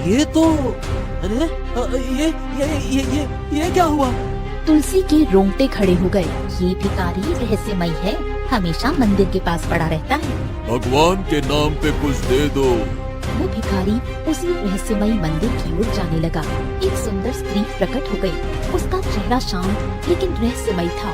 ये तो अरे ये क्या हुआ? तुलसी के रोंगटे खड़े हो गए। ये भिखारी रहस्यमय है, हमेशा मंदिर के पास पड़ा रहता है। भगवान के नाम पे कुछ दे दो। वो भिखारी उसी रहस्यमय मंदिर की ओर जाने लगा। एक सुंदर स्त्री प्रकट हो गई। उसका चेहरा शांत लेकिन रहस्यमय था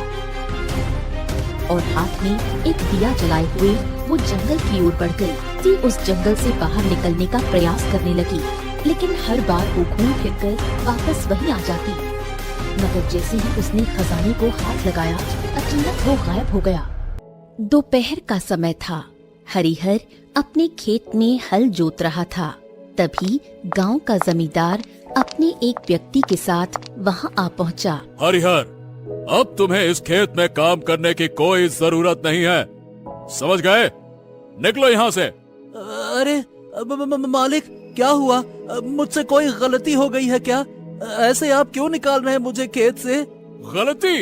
और हाथ में एक दिया जलाए हुए वो जंगल की ओर बढ़ गई। ती उस जंगल से बाहर निकलने का प्रयास करने लगी, लेकिन हर बार वो घूम फिर कर वापस वहीं आ जाती। मगर जैसे ही उसने खजाने को हाथ लगाया, अचानक वो गायब हो गया। दोपहर का समय था। हरिहर अपने खेत में हल जोत रहा था। तभी गांव का जमींदार अपने एक व्यक्ति के साथ वहां आ पहुंचा। हरिहर, अब तुम्हें इस खेत में काम करने की कोई जरूरत नहीं है, समझ गए? निकलो यहाँ से। अरे मालिक, क्या हुआ? मुझसे कोई गलती हो गई है क्या? ऐसे आप क्यों निकाल रहे हैं मुझे खेत से? गलती?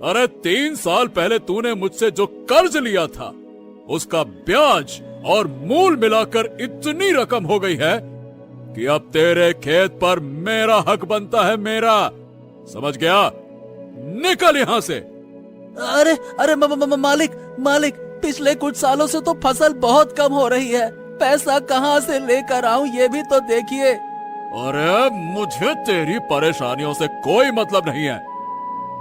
अरे 3 साल पहले तूने मुझसे जो कर्ज लिया था, उसका ब्याज और मूल मिलाकर इतनी रकम हो गई है कि अब तेरे खेत पर मेरा हक बनता है, मेरा। समझ गया? निकल यहाँ से। अरे मालिक, पिछले कुछ सालों से तो फसल बहुत कम हो रही है। पैसा कहाँ से लेकर आऊं ये भी तो देखिए। अरे मुझे तेरी परेशानियों से कोई मतलब नहीं है।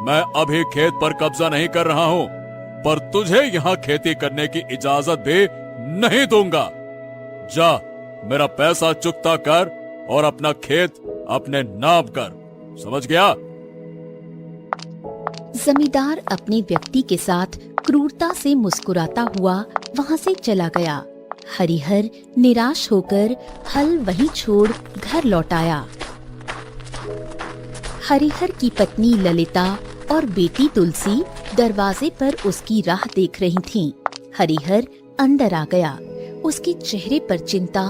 मैं अभी खेत पर कब्जा नहीं कर रहा हूँ, पर तुझे यहाँ खेती करने की इजाजत भी नहीं दूंगा। जा, मेरा पैसा चुकता कर और अपना खेत अपने नाम कर। समझ गया? जमींदार अपने व्यक्ति के साथ क्रूरता से मुस्कुराता हुआ वहां से चला गया। हरिहर निराश होकर हल वहीं छोड़ घर लौट आया। हरिहर की पत्नी ललिता और बेटी तुलसी दरवाजे पर उसकी राह देख रही थीं। हरिहर अंदर आ गया। उसके चेहरे पर चिंता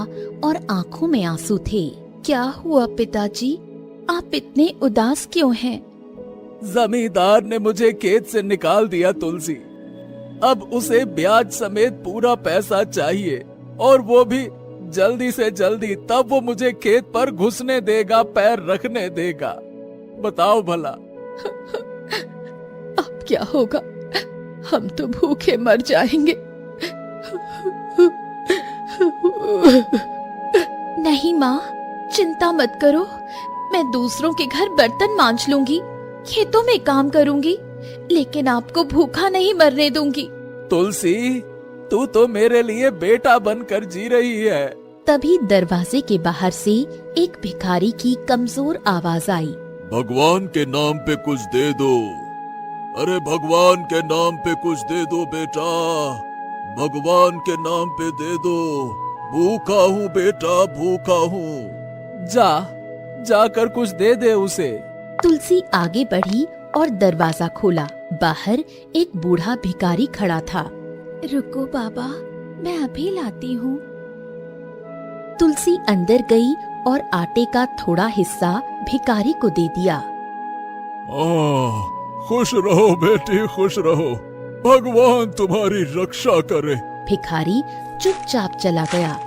और आंखों में आंसू थे। क्या हुआ पिताजी? आप इतने उदास क्यों हैं? जमींदार ने मुझे खेत से निकाल दिया तुलसी। अब उसे ब्याज समेत पूरा पैसा चाहिए, और वो भी जल्दी से जल्दी, तब वो मुझे खेत पर घुसने देगा, पैर रखने देगा। बताओ भला। अब क्या होगा? हम तो भूखे मर जाएंगे। नहीं माँ, चिंता मत करो। मैं दूसरों के घर बर्तन मांज लूंगी, खेतों में काम करूंगी, लेकिन आपको भूखा नहीं मरने दूंगी। तुलसी, तू तो मेरे लिए बेटा बनकर जी रही है। तभी दरवाजे के बाहर से एक भिखारी की कमजोर आवाज आई। भगवान के नाम पे कुछ दे दो। अरे भगवान के नाम पे कुछ दे दो बेटा, भगवान के नाम पे दे दो। भूखा हूँ बेटा, भूखा हूँ। जाकर कुछ दे दे उसे। तुलसी आगे बढ़ी और दरवाजा खोला। बाहर एक बूढ़ा भिखारी खड़ा था। रुको बाबा, मैं अभी लाती हूँ। तुलसी अंदर गई और आटे का थोड़ा हिस्सा भिखारी को दे दिया। खुश रहो बेटी, खुश रहो। भगवान तुम्हारी रक्षा करे। भिखारी चुपचाप चला गया।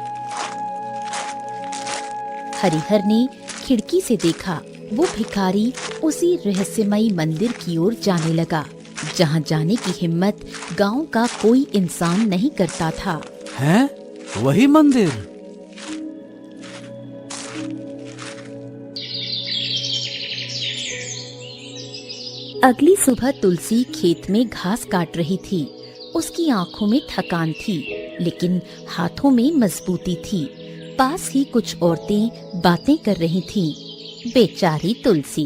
हरिहर ने खिड़की से देखा। वो भिखारी उसी रहस्यमयी मंदिर की ओर जाने लगा, जहाँ जाने की हिम्मत गांव का कोई इंसान नहीं करता था। हैं? वही मंदिर? अगली सुबह तुलसी खेत में घास काट रही थी। उसकी आंखों में थकान थी, लेकिन हाथों में मजबूती थी। पास ही कुछ औरतें बातें कर रही थीं। बेचारी तुलसी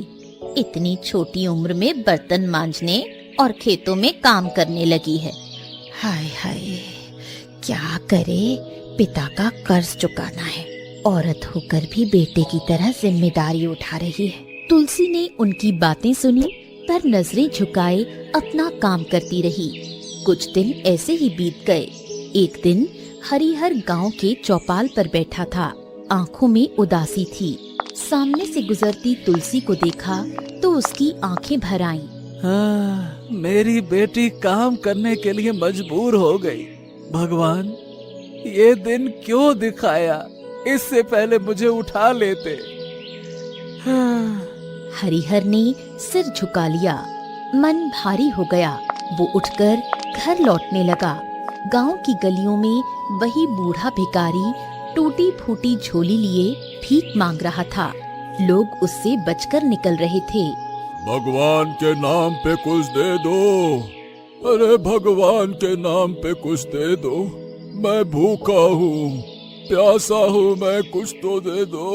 इतनी छोटी उम्र में बर्तन मांजने और खेतों में काम करने लगी है। हाय हाय, क्या करे, पिता का कर्ज चुकाना है। औरत होकर भी बेटे की तरह जिम्मेदारी उठा रही है। तुलसी ने उनकी बातें सुनी, पर नजरें झुकाए अपना काम करती रही। कुछ दिन ऐसे ही बीत गए। एक दिन हरिहर गांव के चौपाल पर बैठा था। आंखों में उदासी थी। सामने से गुजरती तुलसी को देखा तो उसकी आंखें भर आईं। मेरी बेटी काम करने के लिए मजबूर हो गई। भगवान, ये दिन क्यों दिखाया? इससे पहले मुझे उठा लेते। हरिहर ने सिर झुका लिया। मन भारी हो गया। वो उठकर घर लौटने लगा। गांव की गलियों में वही बूढ़ा भिखारी टूटी फूटी झोली लिए भीख मांग रहा था। लोग उससे बचकर निकल रहे थे। भगवान के नाम पे कुछ दे दो, अरे भगवान के नाम पे कुछ दे दो, मैं भूखा हूँ, प्यासा हूँ, मैं कुछ तो दे दो।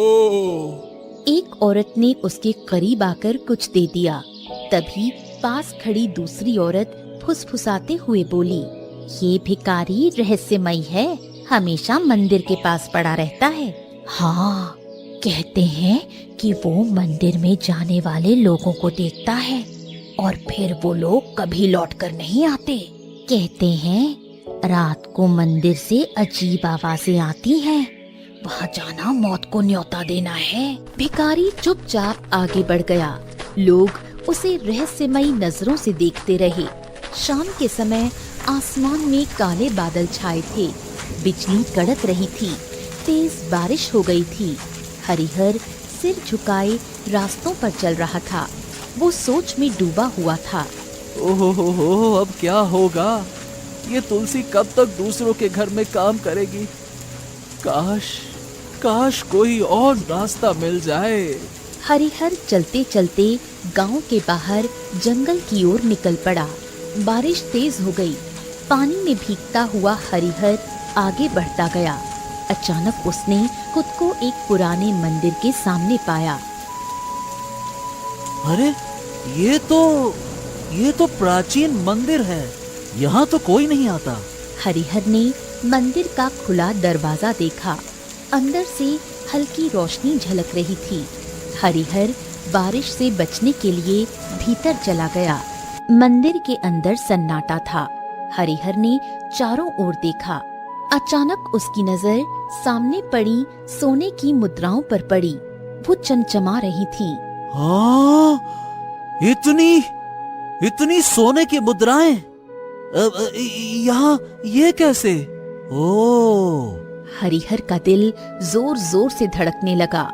एक औरत ने उसके करीब आकर कुछ दे दिया। तभी पास खड़ी दूसरी औरत फुसफुसाते हुए बोली, ये भिखारी रहस्यमयी है, हमेशा मंदिर के पास पड़ा रहता है। हाँ, कहते हैं कि वो मंदिर में जाने वाले लोगों को देखता है और फिर वो लोग कभी लौटकर नहीं आते। कहते हैं रात को मंदिर से अजीब आवाजें आती हैं, वहाँ जाना मौत को न्योता देना है। भिखारी चुपचाप आगे बढ़ गया। लोग उसे रहस्यमयी नजरों से देखते रहे। शाम के समय आसमान में काले बादल छाए थे। बिजली कड़क रही थी। तेज बारिश हो गई थी। हरिहर सिर झुकाए रास्तों पर चल रहा था। वो सोच में डूबा हुआ था। ओहो, अब क्या होगा? ये तुलसी कब तक दूसरों के घर में काम करेगी? काश कोई और रास्ता मिल जाए। हरिहर चलते चलते गांव के बाहर जंगल की ओर निकल पड़ा। बारिश तेज हो गई। पानी में भीगता हुआ हरिहर आगे बढ़ता गया। अचानक उसने खुद को एक पुराने मंदिर के सामने पाया। अरे ये तो प्राचीन मंदिर है, यहाँ तो कोई नहीं आता। हरिहर ने मंदिर का खुला दरवाजा देखा। अंदर से हल्की रोशनी झलक रही थी। हरिहर बारिश से बचने के लिए भीतर चला गया। मंदिर के अंदर सन्नाटा था। हरिहर ने चारों ओर देखा। अचानक उसकी नजर सामने पड़ी सोने की मुद्राओं पर पड़ी। वो चमचमा रही थी। हाँ, इतनी सोने की मुद्राएं यहाँ, ये कैसे? ओ, हरिहर का दिल जोर जोर से धड़कने लगा।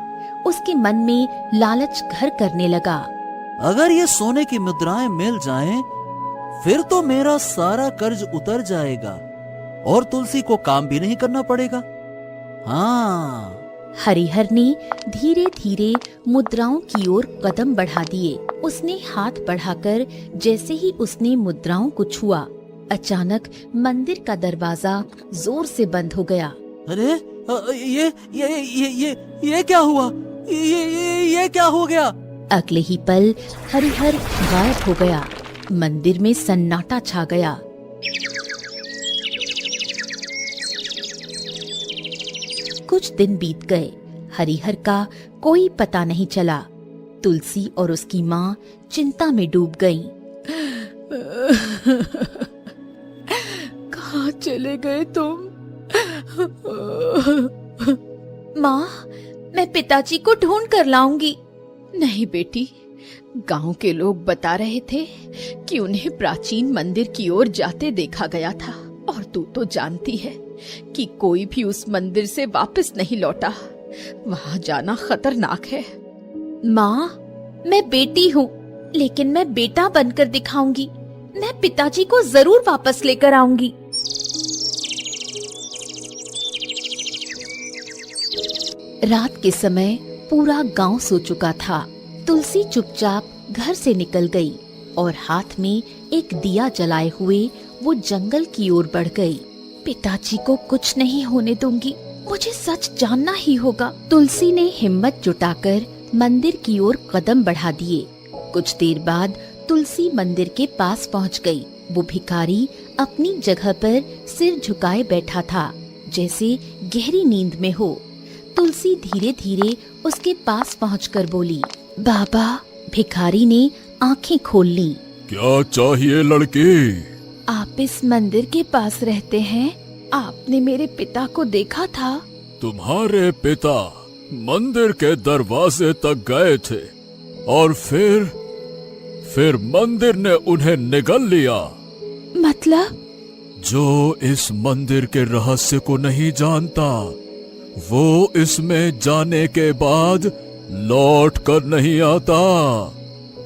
उसके मन में लालच घर करने लगा। अगर ये सोने की मुद्राएं मिल जाएं, फिर तो मेरा सारा कर्ज उतर जाएगा और तुलसी को काम भी नहीं करना पड़ेगा। हाँ। हरिहर ने धीरे धीरे मुद्राओं की ओर कदम बढ़ा दिए। उसने हाथ बढ़ाकर जैसे ही उसने मुद्राओं को छुआ, अचानक मंदिर का दरवाजा जोर से बंद हो गया। अरे ये क्या हुआ? ये क्या हो गया? अगले ही पल हरिहर गायब हो गया। मंदिर में सन्नाटा छा गया। कुछ दिन बीत गए। हरिहर का कोई पता नहीं चला। तुलसी और उसकी माँ चिंता में डूब गईं। कहाँ चले गए तुम? माँ, मैं पिताजी को ढूंढ कर लाऊंगी। नहीं बेटी, गांव के लोग बता रहे थे कि उन्हें प्राचीन मंदिर की ओर जाते देखा गया था, और तू तो जानती है कि कोई भी उस मंदिर से वापस नहीं लौटा। वहां जाना खतरनाक है। माँ, मैं बेटी हूँ, लेकिन मैं बेटा बनकर दिखाऊंगी। मैं पिताजी को जरूर वापस लेकर आऊंगी। रात के समय पूरा गांव सो चुका था। तुलसी चुपचाप घर से निकल गई और हाथ में एक दिया जलाए हुए वो जंगल की ओर बढ़ गई। पिताजी को कुछ नहीं होने दूंगी, मुझे सच जानना ही होगा। तुलसी ने हिम्मत जुटाकर मंदिर की ओर कदम बढ़ा दिए। कुछ देर बाद तुलसी मंदिर के पास पहुंच गई। वो भिखारी अपनी जगह पर सिर झुकाए बैठा था, जैसे गहरी नींद में हो। तुलसी धीरे धीरे उसके पास पहुंचकर बोली, बाबा। भिखारी ने आंखें खोल ली। क्या चाहिए लड़की? आप इस मंदिर के पास रहते हैं? आपने मेरे पिता को देखा था? तुम्हारे पिता मंदिर के दरवाजे तक गए थे और फिर मंदिर ने उन्हें निगल लिया। मतलब? जो इस मंदिर के रहस्य को नहीं जानता वो इसमें जाने के बाद लौट कर नहीं आता।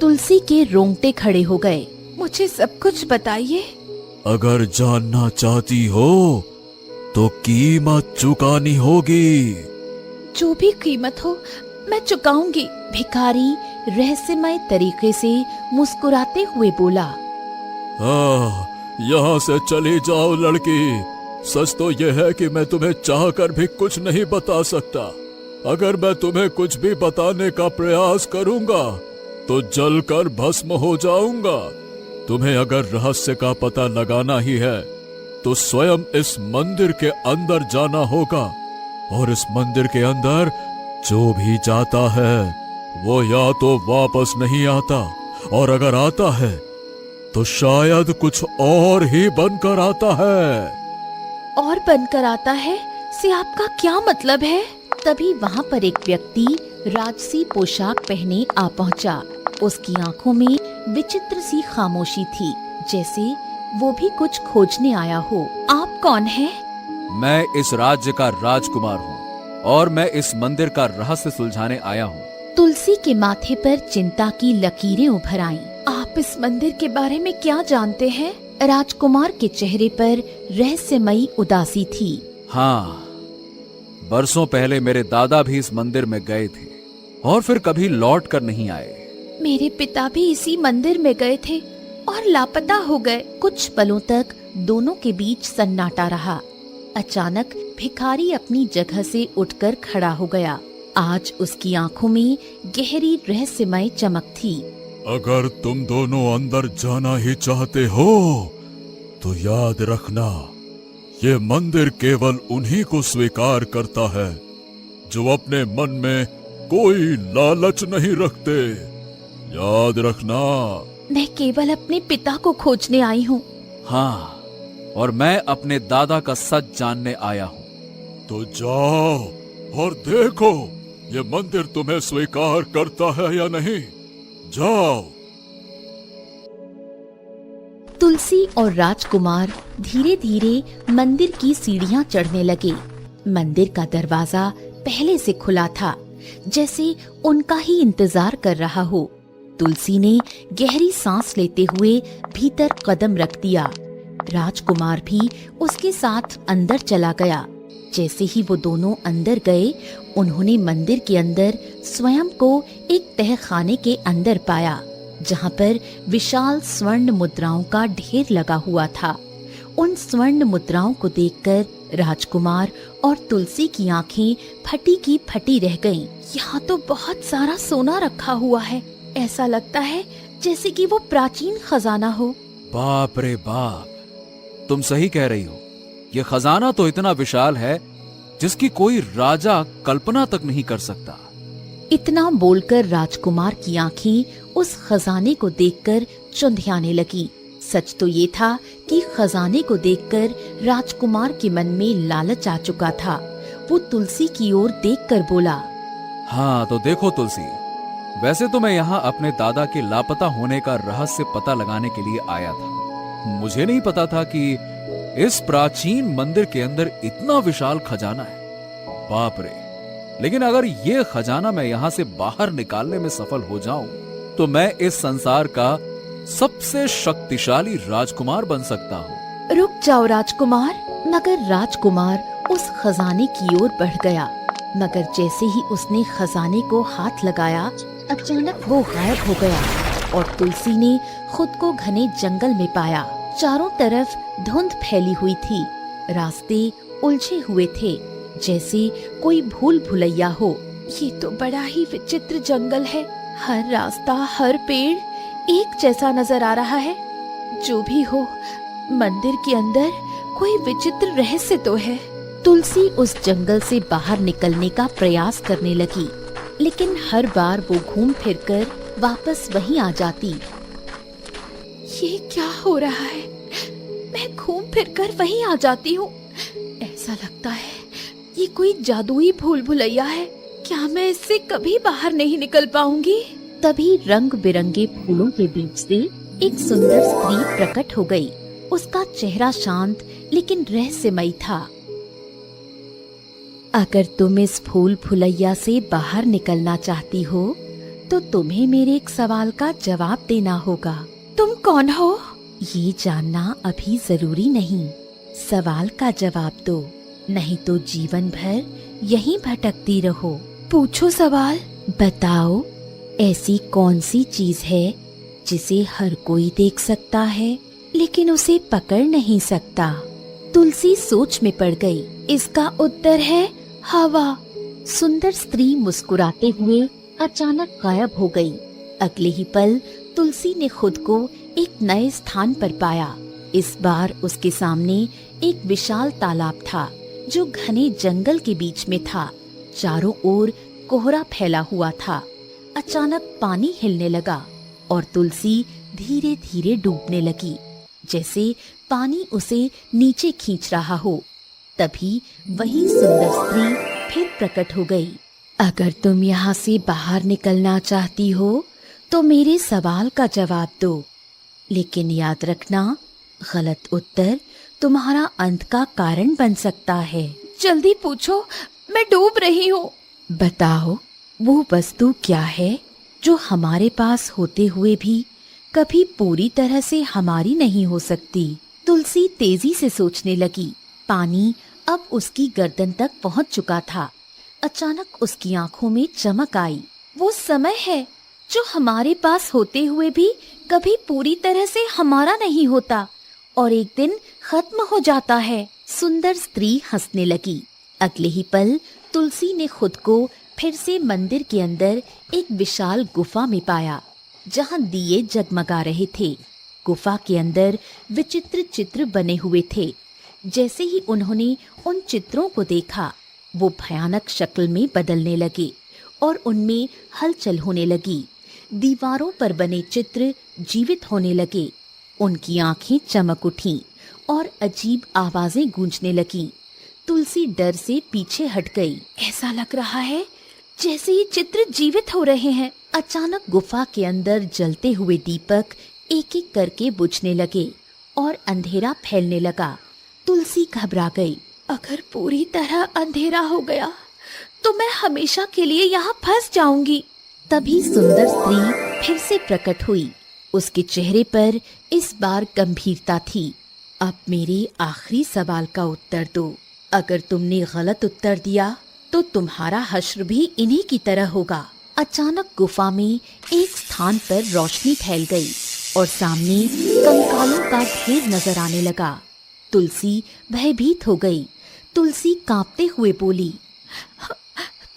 तुलसी के रोंगटे खड़े हो गए। मुझे सब कुछ बताइए। अगर जानना चाहती हो तो कीमत चुकानी होगी। जो भी कीमत हो मैं चुकाऊंगी। भिखारी रहस्यमय तरीके से मुस्कुराते हुए बोला। यहाँ से चली जाओ लड़की। सच तो यह है कि मैं तुम्हें चाहकर भी कुछ नहीं बता सकता। अगर मैं तुम्हें कुछ भी बताने का प्रयास करूंगा तो जलकर भस्म हो जाऊंगा। तुम्हें अगर रहस्य का पता लगाना ही है तो स्वयं इस मंदिर के अंदर जाना होगा, और इस मंदिर के अंदर जो भी जाता है वो या तो वापस नहीं आता, और अगर आता है तो शायद कुछ और ही बनकर आता है। और बनकर आता है से आपका क्या मतलब है? तभी वहाँ पर एक व्यक्ति राजसी पोशाक पहने आ पहुँचा। उसकी आंखों में विचित्र सी खामोशी थी, जैसे वो भी कुछ खोजने आया हो। आप कौन हैं? मैं इस राज्य का राजकुमार हूँ और मैं इस मंदिर का रहस्य सुलझाने आया हूँ। तुलसी के माथे पर चिंता की लकीरें उभर आईं। आप इस मंदिर के बारे में क्या जानते हैं? राजकुमार के चेहरे पर रहस्यमयी उदासी थी। हाँ, बरसों पहले मेरे दादा भी इस मंदिर में गए थे और फिर कभी लौट कर नहीं आए। मेरे पिता भी इसी मंदिर में गए थे और लापता हो गए। कुछ पलों तक दोनों के बीच सन्नाटा रहा। अचानक भिखारी अपनी जगह से उठकर खड़ा हो गया। आज उसकी आंखों में गहरी रहस्यमय चमक थी। अगर तुम दोनों अंदर जाना ही चाहते हो तो याद रखना, ये मंदिर केवल उन्हीं को स्वीकार करता है जो अपने मन में कोई लालच नहीं रखते। याद रखना। मैं केवल अपने पिता को खोजने आई हूँ। हाँ, और मैं अपने दादा का सच जानने आया हूँ। तो जाओ और देखो ये मंदिर तुम्हें स्वीकार करता है या नहीं। जाओ। तुलसी और राजकुमार धीरे धीरे मंदिर की सीढ़ियां चढ़ने लगे। मंदिर का दरवाजा पहले से खुला था, जैसे उनका ही इंतजार कर रहा हो। तुलसी ने गहरी सांस लेते हुए भीतर कदम रख दिया। राजकुमार भी उसके साथ अंदर चला गया। जैसे ही वो दोनों अंदर गए, उन्होंने मंदिर के अंदर स्वयं को एक तहखाने के अंदर पाया, जहाँ पर विशाल स्वर्ण मुद्राओं का ढेर लगा हुआ था। उन स्वर्ण मुद्राओं को देखकर राजकुमार और तुलसी की आंखें फटी की फटी रह गईं। यहाँ तो बहुत सारा सोना रखा हुआ है। ऐसा लगता है जैसे कि वो प्राचीन खजाना हो। बाप रे बाप, तुम सही कह रही हो। ये खजाना तो इतना विशाल है जिसकी कोई राजा कल्पना तक नहीं कर सकता। इतना बोलकर राजकुमार की आंखें उस खजाने को देखकर चुंधियाने लगी। सच तो ये था कि खजाने को देखकर राजकुमार के मन में लालच आ चुका था। वो तुलसी की ओर देखकर बोला, हाँ तो देखो तुलसी, वैसे तो मैं यहाँ अपने दादा के लापता होने का रहस्य पता लगाने के लिए आया था। मुझे नहीं पता था कि इस प्राचीन मंदिर के अंदर इतना विशाल खजाना है। बाप रे! लेकिन अगर ये खजाना मैं यहाँ से बाहर निकालने में सफल हो जाऊं तो मैं इस संसार का सबसे शक्तिशाली राजकुमार बन सकता हूँ। रुक जाओ राजकुमार। मगर राजकुमार उस खजाने की ओर बढ़ गया, मगर जैसे ही उसने खजाने को हाथ लगाया, अचानक वो गायब हो गया और तुलसी ने खुद को घने जंगल में पाया। चारों तरफ धुंध फैली हुई थी। रास्ते उलझे हुए थे, जैसे कोई भूल भुलैया हो। ये तो बड़ा ही विचित्र जंगल है। हर रास्ता, हर पेड़ एक जैसा नजर आ रहा है। जो भी हो, मंदिर के अंदर कोई विचित्र रहस्य तो है। तुलसी उस जंगल से बाहर निकलने का प्रयास करने लगी, लेकिन हर बार वो घूम फिरकर वापस वहीं आ जाती। ये क्या हो रहा है? मैं घूम फिरकर वहीं आ जाती हूँ। ऐसा लगता है ये कोई जादुई भूल भुलैया है। क्या मैं इससे कभी बाहर नहीं निकल पाऊंगी? तभी रंग बिरंगे फूलों के बीच से एक सुंदर स्त्री प्रकट हो गई। उसका चेहरा शांत लेकिन रहस्यमयी था। अगर तुम इस फूल फुलैया से बाहर निकलना चाहती हो तो तुम्हें मेरे एक सवाल का जवाब देना होगा। तुम कौन हो? ये जानना अभी जरूरी नहीं, सवाल का जवाब दो, नहीं तो जीवन भर यहीं भटकती रहो। पूछो सवाल। बताओ, ऐसी कौन सी चीज है जिसे हर कोई देख सकता है लेकिन उसे पकड़ नहीं सकता? तुलसी सोच में पड़ गई। इसका उत्तर है हवा। सुंदर स्त्री मुस्कुराते हुए अचानक गायब हो गई। अगले ही पल तुलसी ने खुद को एक नए स्थान पर पाया। इस बार उसके सामने एक विशाल तालाब था जो घने जंगल के बीच में था। चारों ओर कोहरा फैला हुआ था। अचानक पानी हिलने लगा और तुलसी धीरे धीरे डूबने लगी, जैसे पानी उसे नीचे खींच रहा हो। तभी वही सुंदर स्त्री फिर प्रकट हो गई। अगर तुम यहाँ से बाहर निकलना चाहती हो तो मेरे सवाल का जवाब दो, लेकिन याद रखना, गलत उत्तर तुम्हारा अंत का कारण बन सकता है। जल्दी पूछो, मैं डूब रही हूँ। बताओ, वो वस्तु क्या है जो हमारे पास होते हुए भी कभी पूरी तरह से हमारी नहीं हो सकती? तुलसी तेजी से सोचने लगी। पानी अब उसकी गर्दन तक पहुंच चुका था। अचानक उसकी आंखों में चमक आई। वो समय है जो हमारे पास होते हुए भी कभी पूरी तरह से हमारा नहीं होता और एक दिन खत्म हो जाता है। सुंदर स्त्री हंसने लगी। अगले ही पल तुलसी ने खुद को फिर से मंदिर के अंदर एक विशाल गुफा में पाया, जहां दिए जगमगा रहे थे। गुफा के अंदर विचित्र चित्र बने हुए थे। जैसे ही उन्होंने उन चित्रों को देखा, वो भयानक शक्ल में बदलने लगे और उनमें हलचल होने लगी। दीवारों पर बने चित्र जीवित होने लगे। उनकी आंखें चमक उठीं और अजीब आवाजें गूंजने लगीं। तुलसी डर से पीछे हट गई। ऐसा लग रहा है जैसे ये चित्र जीवित हो रहे हैं। अचानक गुफा के अंदर जलते हुए दीपक एक एक करके बुझने लगे और अंधेरा फैलने लगा। तुलसी घबरा गई। अगर पूरी तरह अंधेरा हो गया तो मैं हमेशा के लिए यहाँ फंस जाऊंगी। तभी सुंदर स्त्री फिर से प्रकट हुई। उसके चेहरे पर इस बार गंभीरता थी। अब मेरे आखिरी सवाल का उत्तर दो। अगर तुमने गलत उत्तर दिया तो तुम्हारा हश्र भी इन्हीं की तरह होगा। अचानक गुफा में एक स्थान पर रोशनी फैल गई और सामने कंकालों का ढेर नजर आने लगा। तुलसी भयभीत हो गई। तुलसी कांपते हुए बोली,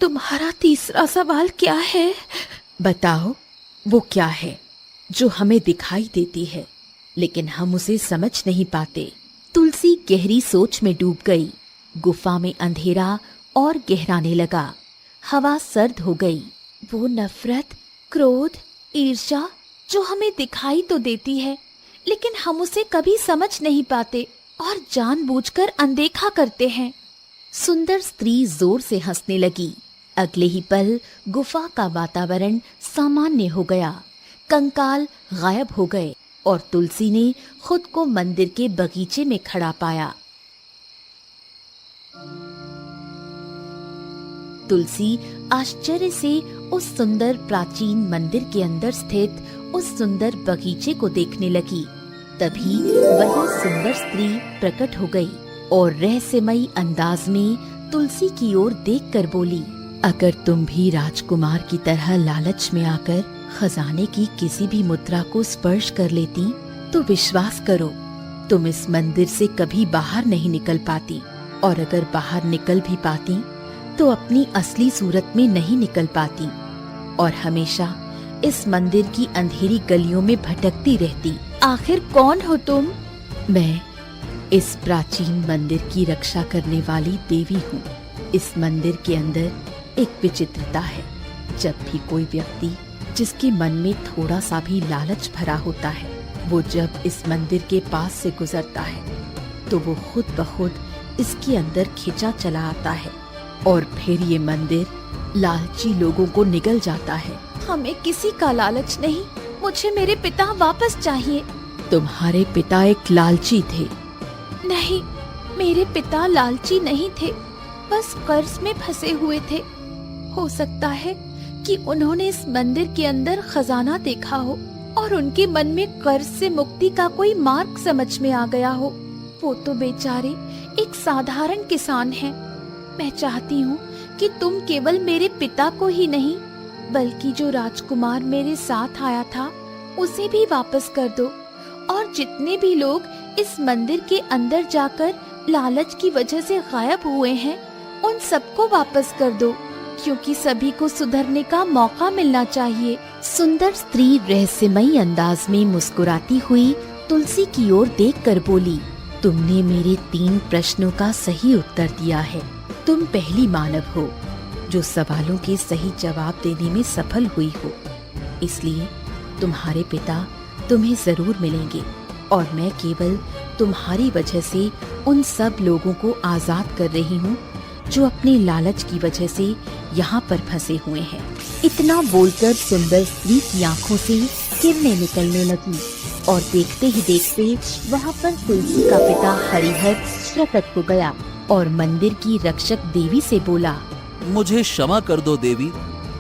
तुम्हारा तीसरा सवाल क्या है? बताओ, वो क्या है जो हमें दिखाई देती है लेकिन हम उसे समझ नहीं पाते? तुलसी गहरी सोच में डूब गई। गुफा में अंधेरा और गहराने लगा। हवा सर्द हो गई। वो नफरत, क्रोध, ईर्ष्या जो हमें दिखाई तो देती है लेकिन हम उसे कभी समझ नहीं पाते और जानबूझकर अनदेखा करते हैं। सुंदर स्त्री जोर से हंसने लगी। अगले ही पल गुफा का वातावरण सामान्य हो गया। कंकाल गायब हो गए और तुलसी ने खुद को मंदिर के बगीचे में खड़ा पाया। तुलसी आश्चर्य से उस सुंदर प्राचीन मंदिर के अंदर स्थित उस सुंदर बगीचे को देखने लगी। तभी वही सुंदर स्त्री प्रकट हो गई और रहस्यमयी अंदाज में तुलसी की ओर देखकर बोली, अगर तुम भी राजकुमार की तरह लालच में आकर खजाने की किसी भी मुद्रा को स्पर्श कर लेती तो विश्वास करो, तुम इस मंदिर से कभी बाहर नहीं निकल पाती, और अगर बाहर निकल भी पाती तो अपनी असली सूरत में नहीं निकल पाती और हमेशा इस मंदिर की अंधेरी गलियों में भटकती रहती। आखिर कौन हो तुम? मैं इस प्राचीन मंदिर की रक्षा करने वाली देवी हूँ। इस मंदिर के अंदर एक विचित्रता है। जब भी कोई व्यक्ति जिसके मन में थोड़ा सा भी लालच भरा होता है, वो जब इस मंदिर के पास से गुजरता है तो वो खुद ब खुद इसके अंदर खिंचा चला आता है और फिर ये मंदिर लालची लोगों को निगल जाता है। हमें किसी का लालच नहीं, मुझे मेरे पिता वापस चाहिए। तुम्हारे पिता एक लालची थे। नहीं, मेरे पिता लालची नहीं थे। बस कर्ज में फंसे हुए थे। हो सकता है कि उन्होंने इस मंदिर के अंदर खजाना देखा हो और उनके मन में कर्ज से मुक्ति का कोई मार्ग समझ में आ गया हो। वो तो बेचारे एक साधारण किसान हैं। मैं चाहती हूँ कि तुम केवल मेरे पिता को ही नहीं बल्कि जो राजकुमार मेरे साथ आया था उसे भी वापस कर दो, और जितने भी लोग इस मंदिर के अंदर जाकर लालच की वजह से गायब हुए हैं उन सबको वापस कर दो, क्योंकि सभी को सुधरने का मौका मिलना चाहिए। सुंदर स्त्री रहस्यमयी अंदाज में मुस्कुराती हुई तुलसी की ओर देखकर बोली, तुमने मेरे 3 प्रश्नों का सही उत्तर दिया है। तुम पहली मानव हो जो सवालों के सही जवाब देने में सफल हुई हो, इसलिए तुम्हारे पिता तुम्हें जरूर मिलेंगे और मैं केवल तुम्हारी वजह से उन सब लोगों को आजाद कर रही हूँ जो अपने लालच की वजह से यहाँ पर फंसे हुए हैं। इतना बोलकर सुंदर स्त्री की आंखों से किरणें निकलने लगी और देखते ही देखते वहाँ पर तुलसी का पिता हरिहर प्रकट हो गया और मंदिर की रक्षक देवी से बोला, मुझे क्षमा कर दो देवी,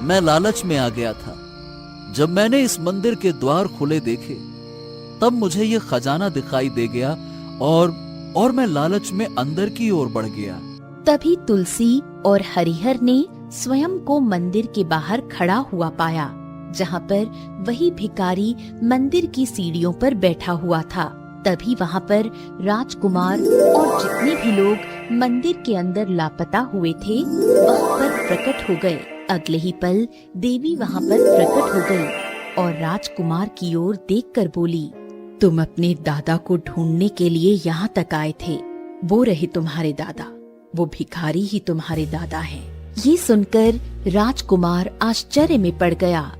मैं लालच में आ गया था। जब मैंने इस मंदिर के द्वार खुले देखे तब मुझे ये खजाना दिखाई दे गया और मैं लालच में अंदर की ओर बढ़ गया। तभी तुलसी और हरिहर ने स्वयं को मंदिर के बाहर खड़ा हुआ पाया, जहाँ पर वही भिखारी मंदिर की सीढ़ियों पर बैठा हुआ था। तभी वहाँ पर राजकुमार और जितने भी लोग मंदिर के अंदर लापता हुए थे वहाँ पर प्रकट हो गए। अगले ही पल देवी वहाँ पर प्रकट हो गई और राजकुमार की ओर देखकर बोली, तुम अपने दादा को ढूंढने के लिए यहाँ तक आए थे। वो रहे तुम्हारे दादा, वो भिखारी ही तुम्हारे दादा हैं। ये सुनकर राजकुमार आश्चर्य में पड़ गया।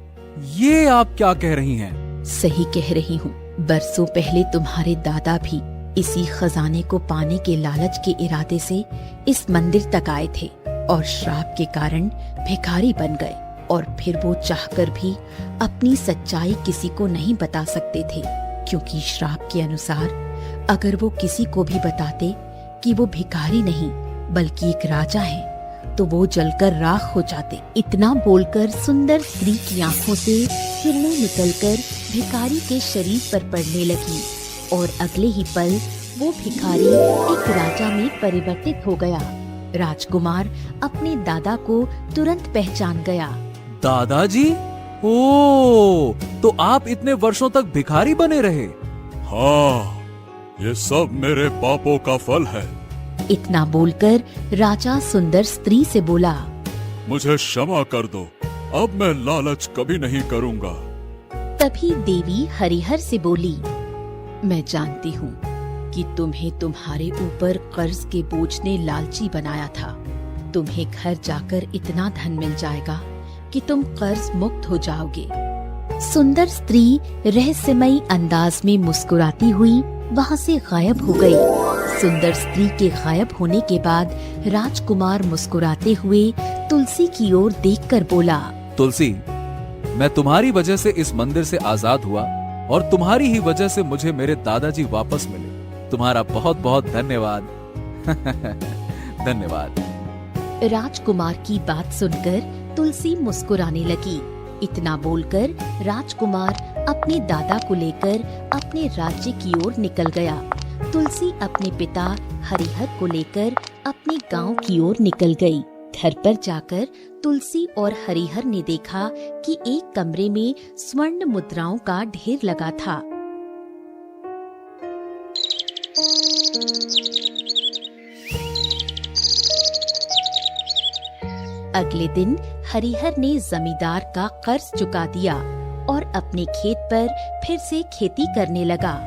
ये आप क्या कह रही हैं? सही कह रही हूँ। बरसों पहले तुम्हारे दादा भी इसी खजाने को पाने के लालच के इरादे से इस मंदिर तक आए थे और श्राप के कारण भिखारी बन गए, और फिर वो चाहकर भी अपनी सच्चाई किसी को नहीं बता सकते थे, क्योंकि श्राप के अनुसार अगर वो किसी को भी बताते कि वो भिखारी नहीं बल्कि एक राजा है तो वो जलकर राख हो जाते। इतना बोलकर सुंदर स्त्री की आंखों से किरणें निकलकर भिखारी के शरीर पर पड़ने लगी और अगले ही पल वो भिखारी एक राजा में परिवर्तित हो गया। राजकुमार अपने दादा को तुरंत पहचान गया। दादाजी? ओ, तो आप इतने वर्षों तक भिखारी बने रहे? हाँ, ये सब मेरे पापों का फल है। इतना बोलकर राजा सुंदर स्त्री से बोला, मुझे क्षमा कर दो, अब मैं लालच कभी नहीं करूँगा। तभी देवी हरिहर से बोली, मैं जानती हूँ कि तुम्हें तुम्हारे ऊपर कर्ज के बोझ ने लालची बनाया था। तुम्हें घर जाकर इतना धन मिल जाएगा कि तुम कर्ज मुक्त हो जाओगे। सुंदर स्त्री रहस्यमयी अंदाज में मुस्कुराती हुई वहाँ से गायब हो गई। सुंदर स्त्री के गायब होने के बाद राजकुमार मुस्कुराते हुए तुलसी की ओर देखकर बोला, तुलसी, मैं तुम्हारी वजह से इस मंदिर से आजाद हुआ और तुम्हारी ही वजह से मुझे मेरे दादाजी वापस मिले। तुम्हारा बहुत बहुत धन्यवाद। धन्यवाद। राजकुमार की बात सुनकर तुलसी मुस्कुराने लगी। इतना बोलकर राजकुमार अपने दादा को लेकर अपने राज्य की ओर निकल गया। तुलसी अपने पिता हरिहर को लेकर अपने गांव की ओर निकल गई। घर पर जाकर तुलसी और हरिहर ने देखा कि एक कमरे में स्वर्ण मुद्राओं का ढेर लगा था। अगले दिन हरिहर ने जमींदार का कर्ज चुका दिया और अपने खेत पर फिर से खेती करने लगा।